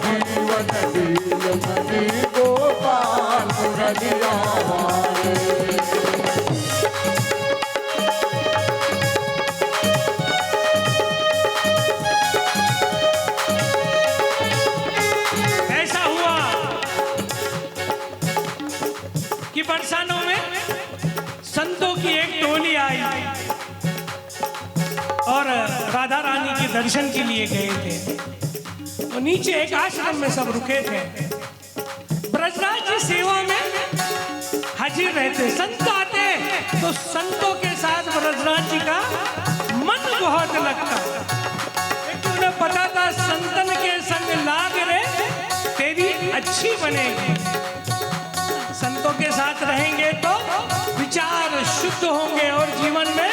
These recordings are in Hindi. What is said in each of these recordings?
जीवन नीलमणि गोपाल मुरलिया वाले। ऐसा हुआ कि बरसानों में संतों की एक टोली आई और राधा रानी के दर्शन के लिए गए थे। तो नीचे एक आश्रम में सब रुके थे। ब्रजराज जी सेवा में हाजिर रहते। संत आते तो संतों के साथ ब्रजराज जी का मन बहुत लगता। लेकिन उन्हें पता था संतन के संग लाग रे तेरी अच्छी बनेगी। संतों के साथ रहेंगे तो विचार शुद्ध होंगे और जीवन में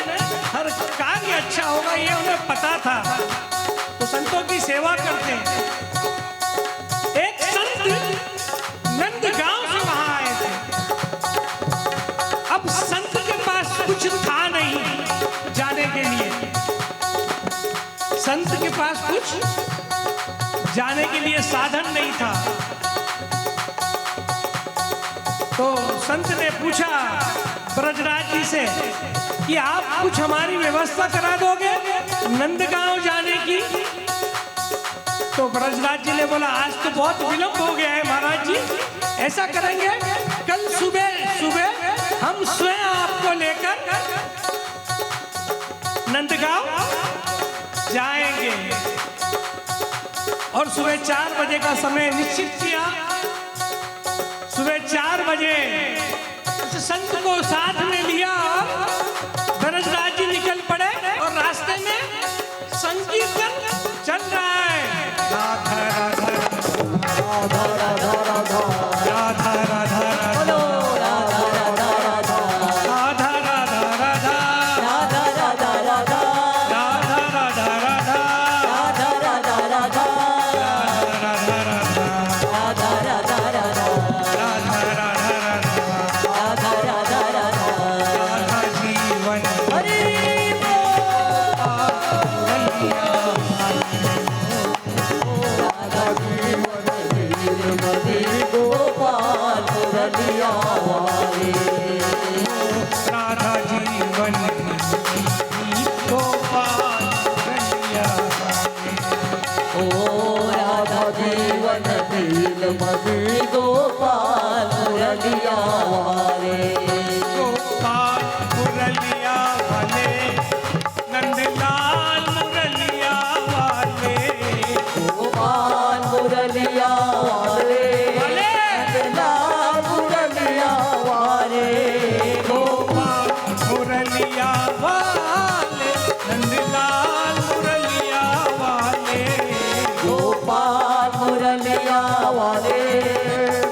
हर कार्य अच्छा होगा, ये उन्हें पता था। तो संतों की सेवा करते हैं। एक संत नंदगांव से वहां आए थे। अब संत के पास कुछ था नहीं जाने के लिए। संत के पास कुछ जाने के लिए साधन नहीं था। तो संत ने पूछा ब्रजराज जी से कि आप कुछ हमारी व्यवस्था करा दोगे नंदगांव जाने की। तो ब्रजराज जी ने बोला आज तो बहुत विलंब हो गया है महाराज जी, ऐसा करेंगे कल सुबह सुबह हम स्वयं आपको लेकर नंदगांव जाएंगे। और सुबह 4 बजे का समय निश्चित किया। सुबह 4 बजे उस संत को साथ में लिया और ब्रजराज जी निकल पड़े। और रास्ते में संकीर्तन चल रहा है। राधा राधा राधा राधा राधा राधा राधा राधा नीलमणि गोपाल मुरलिया वाले। गोपाल मुरलिया वाले नंदलाल मुरलिया वाले। गोपाल मुरलिया वाले नंदलाल मुरलिया वाले। गोपाल मुरलिया वाले नंदलाल मुरलिया वाले। गोपाल मुरलिया वाले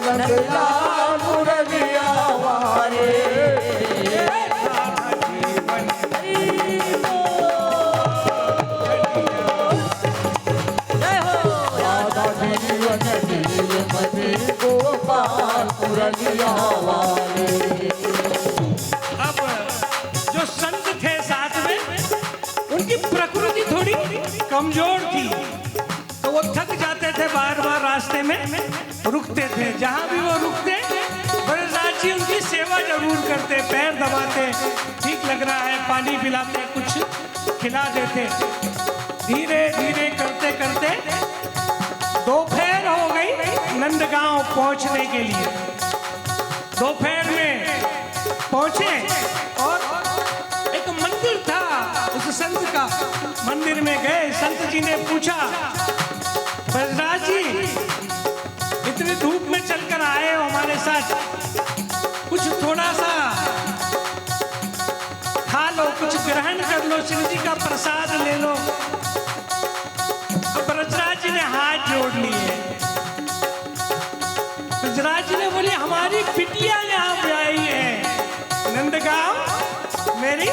नंदलाल मुरलिया वाले। राधा जीवन नीलमणि गोपाल मुरलिया वाले। अब जो संत थे साथ में उनकी प्रकृति थोड़ी कमजोर थी। तो वो थक जाते थे, बार बार रास्ते में रुकते थे। जहां भी वो रुकते ब्रजराज जी उनकी सेवा जरूर करते, पैर दबाते, ठीक लग रहा है पानी पिलाते, कुछ खिला देते। धीरे धीरे करते करते दोपहर हो गई नंदगांव पहुंचने के लिए। दोपहर में पहुंचे और एक मंदिर था उस संत का। मंदिर में गए, संत जी ने पूछा ब्रजराज जी इतनी धूप में चलकर आए हो हमारे साथ, कुछ थोड़ा सा खा लो, कुछ ग्रहण कर लो, शिव जी का प्रसाद ले लो। अब ब्रजराज जी ने हाथ जोड़ लिए। ब्रजराज जी ने बोले हमारी बिटिया यहाँ पे आई है नंदगांव, मेरी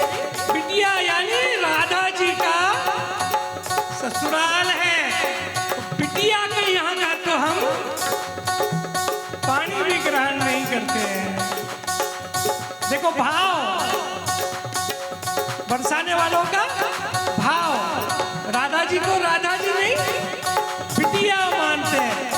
बिटिया यानी राधा जी का ससुराल है। बिटिया के यहाँ का तो हम पानी भी ग्रहण नहीं करते हैं। देखो भाव, बरसाने वालों का भाव। राधा जी को राधा जी नहीं बिटिया मानते हैं।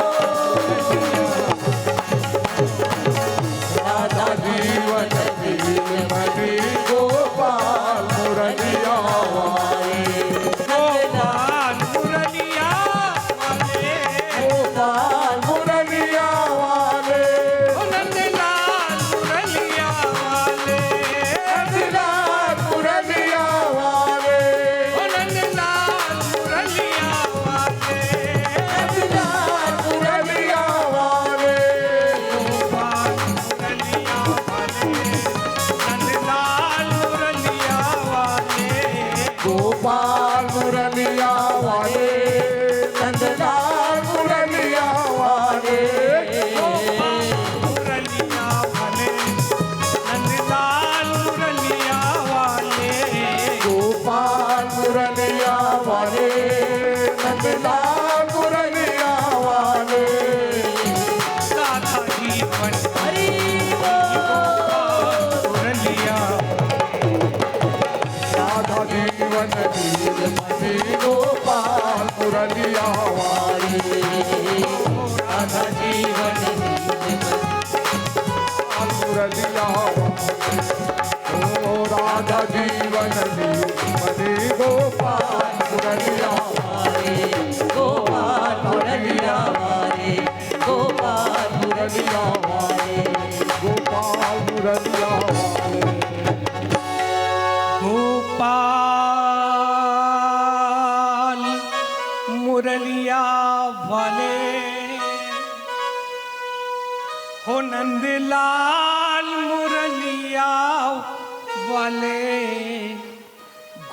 राधा जीवन मुरलिया ओ राधा जीवन मणि गोपाल मुरलिया गोपाल मुरलिया वाले गोपाल मुरलिया वाले गोपाल मुरलिया गोपाल मुरलिया वाले हो नंदलाल मुरलिया वाले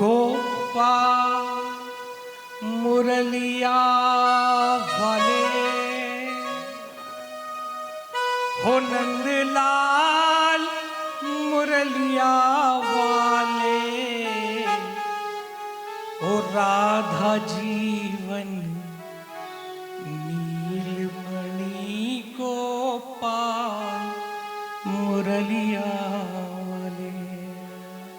गोपाल मुरलिया वाले हो नंदलाल मुरलिया वाले ओ राधा जीवन नीलमणि गोपाल मुरलिया